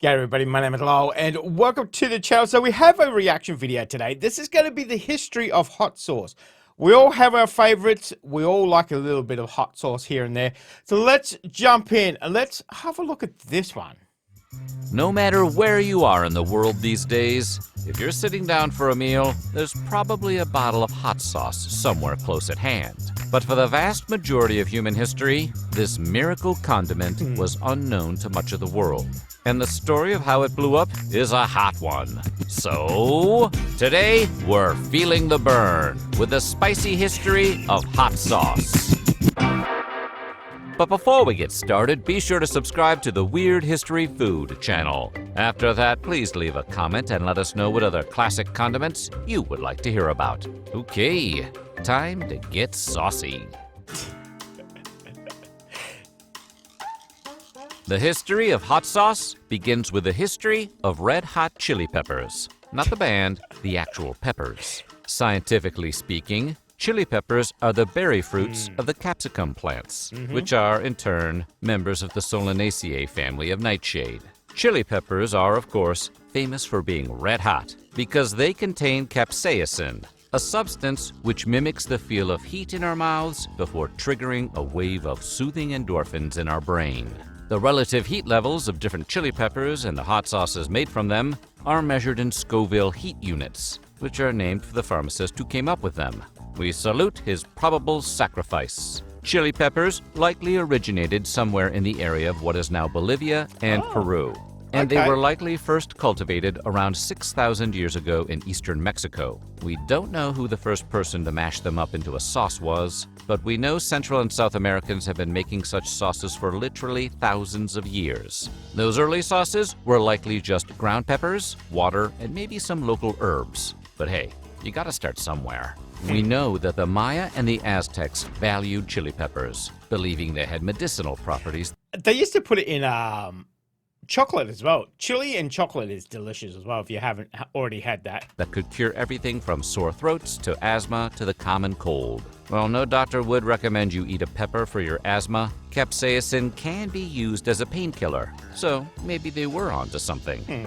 G'day everybody, my name is Lowell and welcome to the channel. So we have a reaction video today. This is going to be the history of hot sauce. We all have our favorites. We all like a little bit of hot sauce here and there. So let's jump in and let's have a look at this one. No matter where you are in the world these days, if you're sitting down for a meal, there's probably a bottle of hot sauce somewhere close at hand. But for the vast majority of human history, this miracle condiment was unknown to much of the world. And the story of how it blew up is a hot one. So, today we're feeling the burn with the spicy history of hot sauce. But before we get started, be sure to subscribe to the Weird History Food channel. After that, please leave a comment and let us know what other classic condiments you would like to hear about. Okay, time to get saucy. The history of hot sauce begins with the history of red hot chili peppers. Not the band, the actual peppers. Scientifically speaking, chili peppers are the berry fruits of the capsicum plants, which are, in turn, members of the Solanaceae family of nightshade. Chili peppers are, of course, famous for being red hot because they contain capsaicin, a substance which mimics the feel of heat in our mouths before triggering a wave of soothing endorphins in our brain. The relative heat levels of different chili peppers and the hot sauces made from them are measured in Scoville heat units, which are named for the pharmacist who came up with them. We salute his probable sacrifice. Chili peppers likely originated somewhere in the area of what is now Bolivia and Peru, and they were likely first cultivated around 6,000 years ago in eastern Mexico. We don't know who the first person to mash them up into a sauce was, but we know Central and South Americans have been making such sauces for literally thousands of years. Those early sauces were likely just ground peppers, water, and maybe some local herbs. But hey, you gotta start somewhere. We know that the Maya and the Aztecs valued chili peppers, believing they had medicinal properties. They used to put it in chocolate as well. Chili and chocolate is delicious as well if you haven't already had that. That could cure everything from sore throats to asthma to the common cold. While no doctor would recommend you eat a pepper for your asthma, capsaicin can be used as a painkiller, so maybe they were onto something.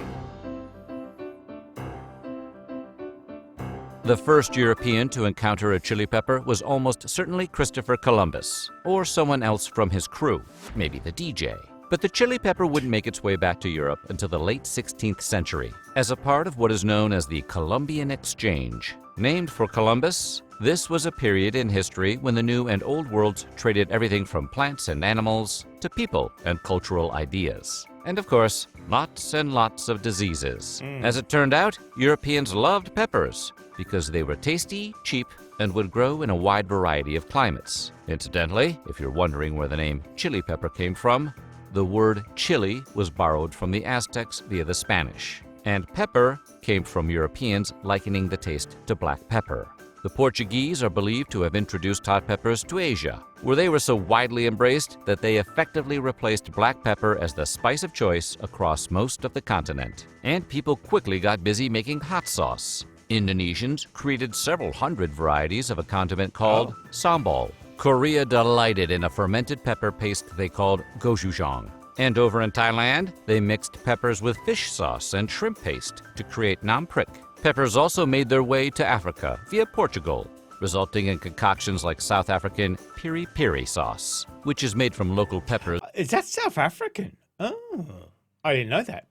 The first European to encounter a chili pepper was almost certainly Christopher Columbus, or someone else from his crew, maybe the DJ. But the chili pepper wouldn't make its way back to Europe until the late 16th century, as a part of what is known as the Columbian Exchange. Named for Columbus, this was a period in history when the New and Old Worlds traded everything from plants and animals to people and cultural ideas. And of course, lots and lots of diseases. As it turned out, Europeans loved peppers because they were tasty, cheap, and would grow in a wide variety of climates. Incidentally, if you're wondering where the name chili pepper came from, the word chili was borrowed from the Aztecs via the Spanish, and pepper came from Europeans likening the taste to black pepper. The Portuguese are believed to have introduced hot peppers to Asia, where they were so widely embraced that they effectively replaced black pepper as the spice of choice across most of the continent. And people quickly got busy making hot sauce. Indonesians created several hundred varieties of a condiment called sambal. Korea delighted in a fermented pepper paste they called gochujang. And over in Thailand, they mixed peppers with fish sauce and shrimp paste to create nam prik. Peppers also made their way to Africa via Portugal, resulting in concoctions like South African piri piri sauce, which is made from local peppers. Is that South African? Oh, I didn't know that.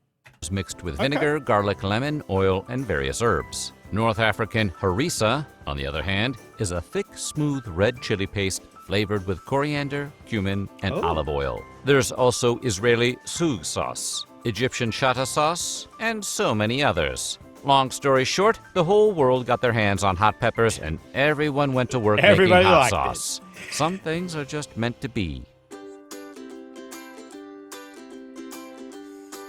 Mixed with vinegar, garlic, lemon, oil, and various herbs. North African harissa, on the other hand, is a thick, smooth red chili paste flavored with coriander, cumin, and olive oil. There's also Israeli soug sauce, Egyptian shatta sauce, and so many others. Long story short, the whole world got their hands on hot peppers and everyone went to work making hot sauce. Some things are just meant to be.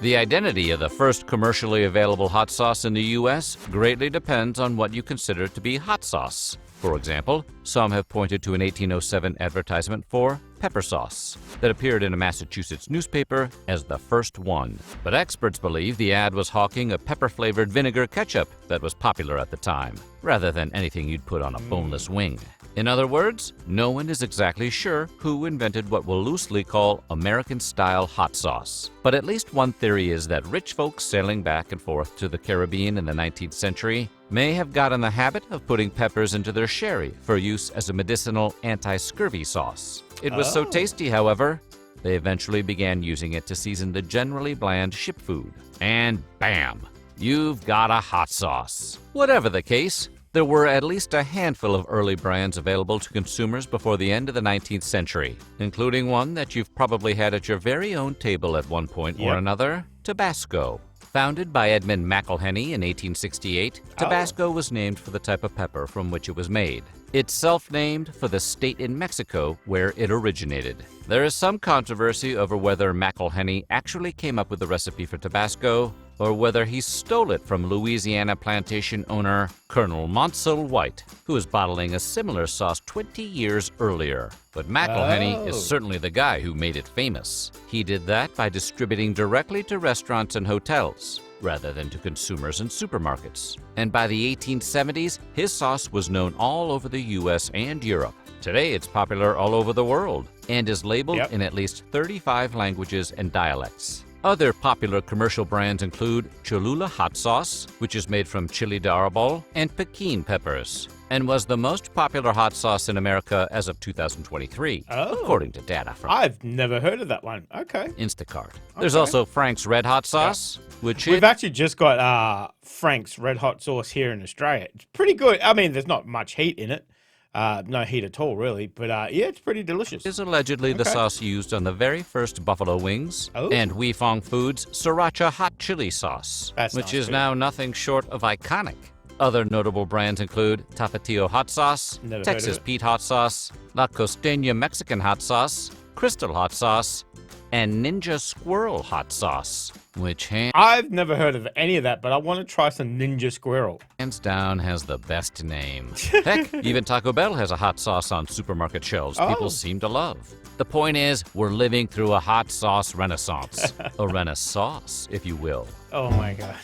The identity of the first commercially available hot sauce in the U.S. greatly depends on what you consider to be hot sauce. For example, some have pointed to an 1807 advertisement for pepper sauce that appeared in a Massachusetts newspaper as the first one. But experts believe the ad was hawking a pepper-flavored vinegar ketchup that was popular at the time, rather than anything you'd put on a boneless wing. In other words, no one is exactly sure who invented what we'll loosely call American-style hot sauce. But at least one theory is that rich folks sailing back and forth to the Caribbean in the 19th century may have got in the habit of putting peppers into their sherry for use as a medicinal anti-scurvy sauce. It was so tasty, however, they eventually began using it to season the generally bland ship food. And bam! You've got a hot sauce. Whatever the case, there were at least a handful of early brands available to consumers before the end of the 19th century, including one that you've probably had at your very own table at one point or another, Tabasco. Founded by Edmund McIlhenny in 1868, Tabasco was named for the type of pepper from which it was made. It's self-named for the state in Mexico where it originated. There is some controversy over whether McIlhenny actually came up with the recipe for Tabasco or whether he stole it from Louisiana plantation owner Colonel Monsell White, who was bottling a similar sauce 20 years earlier. But McIlhenny is certainly the guy who made it famous. He did that by distributing directly to restaurants and hotels, rather than to consumers and supermarkets. And by the 1870s, his sauce was known all over the US and Europe. Today, it's popular all over the world and is labeled in at least 35 languages and dialects. Other popular commercial brands include Cholula hot sauce, which is made from chili de arbol, and Pekin peppers, and was the most popular hot sauce in America as of 2023, according to data from I've never heard of that one. Okay. Instacart. There's also Frank's Red Hot Sauce, which We've actually just got Frank's Red Hot Sauce here in Australia. It's pretty good. I mean, there's not much heat in it. No heat at all, really. But yeah, it's pretty delicious. is allegedly the sauce used on the very first buffalo wings, and Weifang Foods' Sriracha hot chili sauce, which is now nothing short of iconic. Other notable brands include Tapatio hot sauce, Texas Pete hot sauce, La Costeña Mexican hot sauce, Crystal hot sauce, and Ninja Squirrel hot sauce, which I've never heard of any of that, but I want to try some Ninja Squirrel. hands down has the best name. Heck, even Taco Bell has a hot sauce on supermarket shelves people seem to love. The point is, we're living through a hot sauce renaissance. A renaissance, if you will. Oh my God.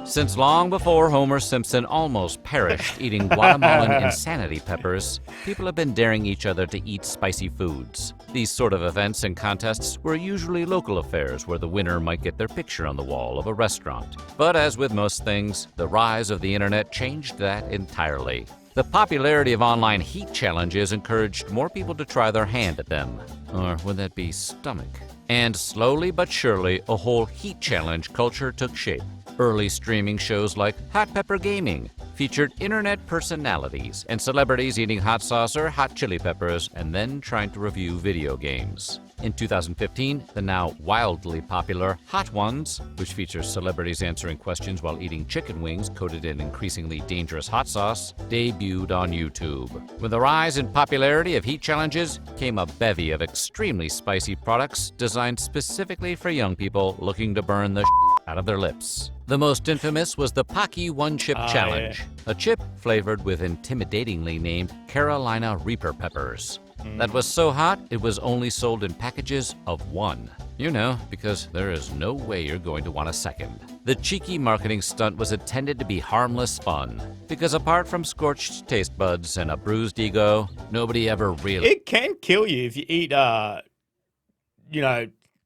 Since long before Homer Simpson almost perished eating Guatemalan insanity peppers, people have been daring each other to eat spicy foods. These sort of events and contests were usually local affairs where the winner might get their picture on the wall of a restaurant. But as with most things, the rise of the internet changed that entirely. The popularity of online heat challenges encouraged more people to try their hand at them. Or would that be stomach? And slowly but surely, a whole heat challenge culture took shape. Early streaming shows like Hot Pepper Gaming featured internet personalities and celebrities eating hot sauce or hot chili peppers and then trying to review video games. In 2015, the now wildly popular Hot Ones, which features celebrities answering questions while eating chicken wings coated in increasingly dangerous hot sauce, debuted on YouTube. With the rise in popularity of heat challenges came a bevy of extremely spicy products designed specifically for young people looking to burn the out of their lips. The most infamous was the Pocky One Chip Challenge, a chip flavored with intimidatingly named Carolina Reaper peppers. That was so hot, it was only sold in packages of one. You know, because there is no way you're going to want a second. The cheeky marketing stunt was intended to be harmless fun, because apart from scorched taste buds and a bruised ego, nobody ever really... It can kill you if you eat,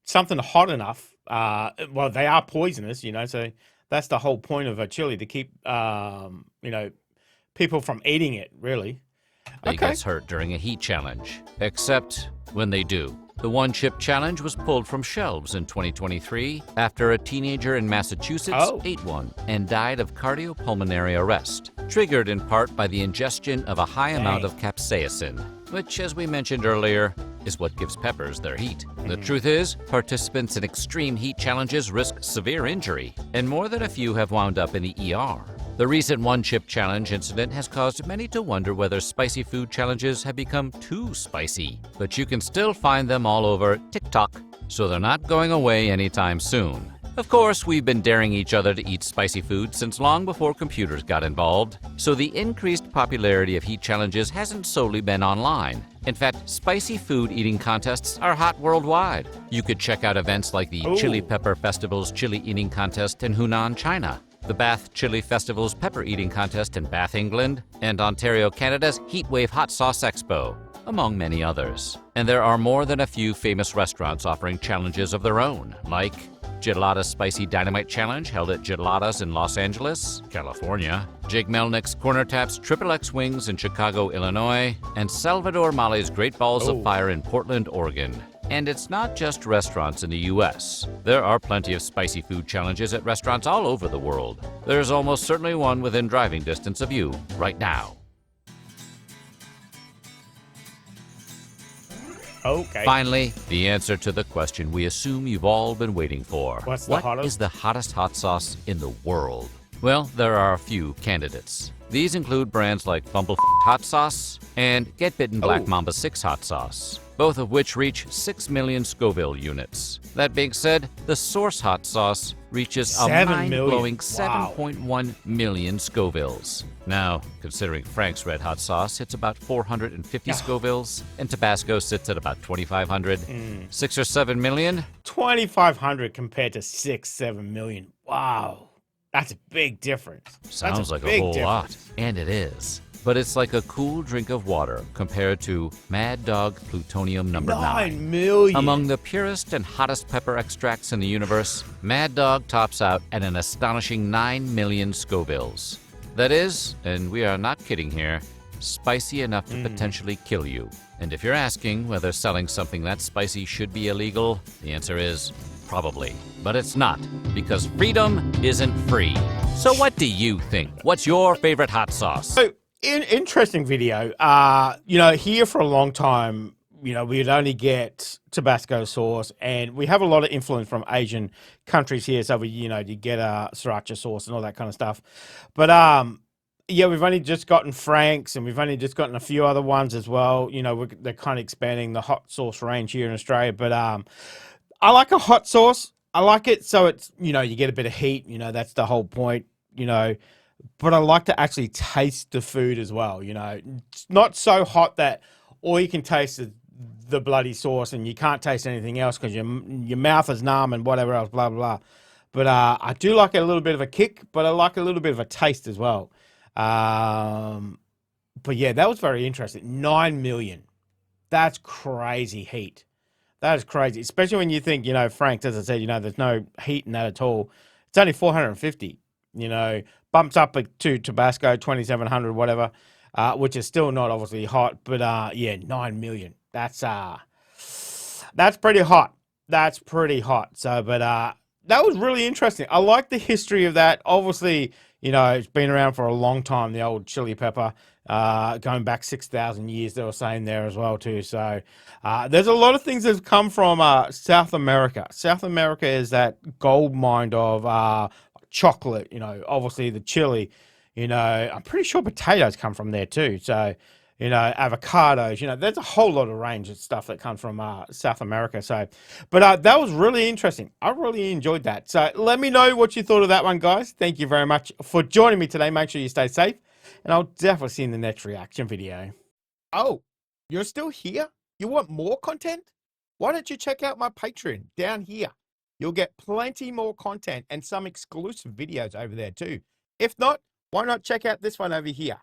something hot enough. Well, they are poisonous, so that's the whole point of a chili, to keep, people from eating it, really. They gets hurt during a heat challenge, except when they do. The One Chip Challenge was pulled from shelves in 2023 after a teenager in Massachusetts ate one and died of cardiopulmonary arrest, triggered in part by the ingestion of a high amount of capsaicin, which, as we mentioned earlier, is what gives peppers their heat. The truth is, participants in extreme heat challenges risk severe injury, and more than a few have wound up in the ER. The recent One Chip Challenge incident has caused many to wonder whether spicy food challenges have become too spicy. But you can still find them all over TikTok, so they're not going away anytime soon. Of course, we've been daring each other to eat spicy food since long before computers got involved, so the increased popularity of heat challenges hasn't solely been online. In fact, spicy food eating contests are hot worldwide. You could check out events like the Chili Pepper Festival's Chili Eating Contest in Hunan, China, the Bath Chili Festival's pepper eating contest in Bath, England, and Ontario, Canada's Heatwave Hot Sauce Expo, among many others. And there are more than a few famous restaurants offering challenges of their own, like Gelada's Spicy Dynamite Challenge, held at Gelada's in Los Angeles, California, Jake Melnick's Corner Tap's Triple X Wings in Chicago, Illinois, and Salvador Mali's Great Balls of Fire in Portland, Oregon. And it's not just restaurants in the US. There are plenty of spicy food challenges at restaurants all over the world. There's almost certainly one within driving distance of you right now. Okay. Finally, the answer to the question we assume you've all been waiting for. What's the What hottest? is the hottest hot sauce in the world? Well, there are a few candidates. These include brands like Bumble Hot Sauce and Get Bitten Black Mamba 6 Hot Sauce, both of which reach 6 million Scoville units. That being said, the Source Hot Sauce reaches a 7 million. mind-blowing Wow. 7.1 million Scovilles. Now, considering Frank's Red Hot Sauce hits about 450 Scovilles, and Tabasco sits at about 2,500, 6 or 7 million? 2,500 compared to 6-7 million. Wow. That's a big difference. Sounds like a big whole lot. difference. And it is. But it's like a cool drink of water compared to Mad Dog Plutonium number 9. 9 million. Among the purest and hottest pepper extracts in the universe, Mad Dog tops out at an astonishing 9 million Scovilles. That is, and we are not kidding here, spicy enough to potentially kill you. And if you're asking whether selling something that spicy should be illegal, the answer is probably. But it's not, because freedom isn't free. So what do you think? What's your favorite hot sauce? So, interesting video. Here for a long time, we'd only get Tabasco sauce, and we have a lot of influence from Asian countries here. So you get sriracha sauce and all that kind of stuff. But we've only just gotten Frank's, and we've only just gotten a few other ones as well. They're kind of expanding the hot sauce range here in Australia. But I like a hot sauce. I like it so it's, you get a bit of heat. That's the whole point. But I like to actually taste the food as well. It's not so hot that all you can taste is the bloody sauce and you can't taste anything else because your mouth is numb and whatever else, blah, blah, blah. But I do like a little bit of a kick, but I like a little bit of a taste as well. But yeah, that was very interesting. 9 million. That's crazy heat. That is crazy, especially when you think, Frank, as I said, there's no heat in that at all. It's only 450, bumps up to Tabasco, 2,700, whatever, which is still not obviously hot, but 9 million. That's pretty hot. That's pretty hot. So, but that was really interesting. I like the history of that. Obviously, it's been around for a long time, the old chili pepper, going back 6,000 years, they were saying there as well too. So there's a lot of things that have come from South America. South America is that gold mine of chocolate, obviously the chili, I'm pretty sure potatoes come from there too. So, avocados, there's a whole lot of range of stuff that comes from South America. So, but that was really interesting. I really enjoyed that. So let me know what you thought of that one, guys. Thank you very much for joining me today. Make sure you stay safe, and I'll definitely see you in the next reaction video. Oh, you're still here? You want more content? Why don't you check out my Patreon down here? You'll get plenty more content and some exclusive videos over there too. If not, why not check out this one over here?